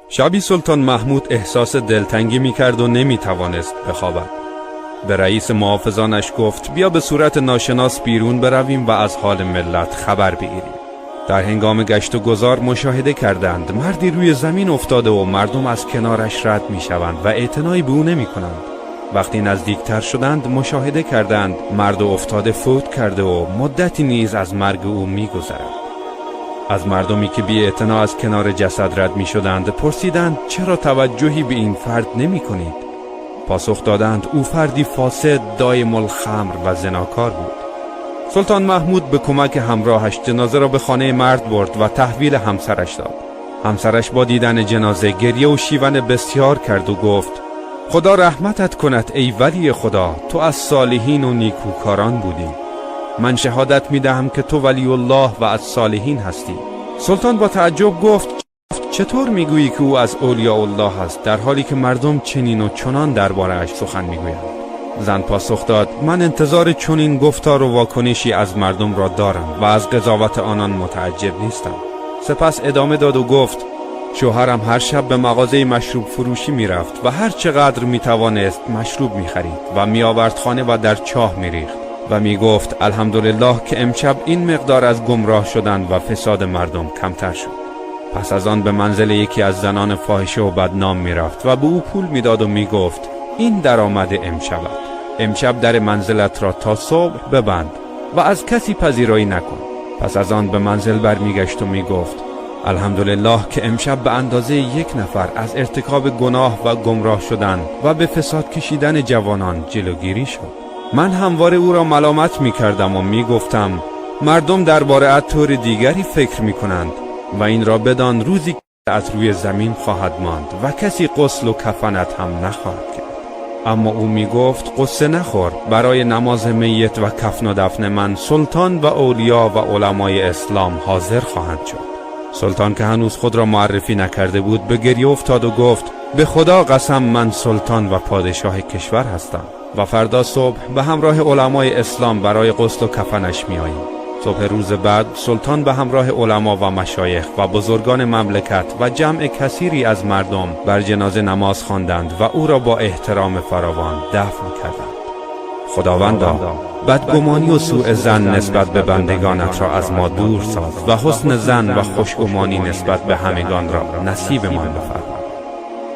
شبی سلطان محمود احساس دلتنگی میکرد و نمیتوانست بخوابد. به رئیس محافظانش گفت بیا به صورت ناشناس بیرون برویم و از حال ملت خبر بگیریم. در هنگام گشت و گذار مشاهده کردند مردی روی زمین افتاده و مردم از کنارش رد میشوند و اعتنایی به او نمیکنند. وقتی نزدیکتر شدند مشاهده کردند مرد افتاده فوت کرده و مدتی نیز از مرگ او میگذرد. از مردمی که بی اعتنا از کنار جسد رد می شدند پرسیدند چرا توجهی به این فرد نمی کنید؟ پاسخ دادند او فردی فاسد، دایم الخمر و زناکار بود. سلطان محمود به کمک همراهش جنازه را به خانه مرد برد و تحویل همسرش داد. همسرش با دیدن جنازه گریه و شیون بسیار کرد و گفت خدا رحمتت کند ای ولی خدا، تو از صالحین و نیکوکاران بودی. من شهادت می دهم که تو ولی الله و از صالحین هستی. سلطان با تعجب گفت چطور می گویی که او از اولیاء الله است در حالی که مردم چنین و چنان درباره‌اش سخن می گویند؟ زن پاسخ داد من انتظار چنین گفتار و واکنشی از مردم را دارم و از قضاوت آنان متعجب نیستم. سپس ادامه داد و گفت شوهرم هر شب به مغازه مشروب فروشی می رفت و هر چقدر می توانست مشروب می خرید و می آورد خانه و در چاه می ریخت و می گفت الحمدلله که امشب این مقدار از گمراه شدن و فساد مردم کمتر شد. پس از آن به منزل یکی از زنان فاحشه و بدنام می رفت و به او پول می داد و می گفت این درآمد امشب در منزلت را تا صبح ببند و از کسی پذیرایی نکن. پس از آن به منزل برمیگشت و می گفت الحمدلله که امشب به اندازه یک نفر از ارتکاب گناه و گمراه شدن و به فساد کشیدن جوانان جلوگیری شد. من همواره او را ملامت می کردم و می گفتم مردم درباره طور دیگری فکر می کنند و این را بدان روزی که از روی زمین خواهد ماند و کسی غسل و کفنت هم نخواهد کرد. اما او می گفت قصه نخور، برای نماز میت و کفن و دفن من سلطان و اولیا و علمای اسلام حاضر خواهند شد. سلطان که هنوز خود را معرفی نکرده بود به گریه افتاد و گفت به خدا قسم من سلطان و پادشاه کشور هستم و فردا صبح به همراه علمای اسلام برای غسل و کفنش می آییم. صبح روز بعد سلطان به همراه علما و مشایخ و بزرگان مملکت و جمع کثیری از مردم بر جنازه نماز خواندند و او را با احترام فراوان دفن کردند. خداوندا بدگمانی و سوء ظن نسبت به بندگانت را از ما دور ساز و حسن ظن و خوشگمانی نسبت به همگان را نصیبمان بفرما.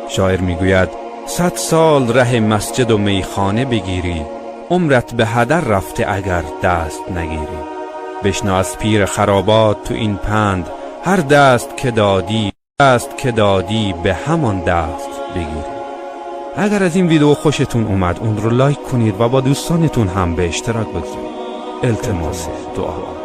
شاعر میگوید 100 سال ره مسجد و میخانه بگیری، عمرت به هدر رفته اگر دست نگیری. بشنو از پیر خرابات تو این پند، هر دست که دادی به همان دست بگیری. اگر از این ویدیو خوشتون اومد اون رو لایک کنید و با دوستانتون هم به اشتراک بگذارید. التماس دعا.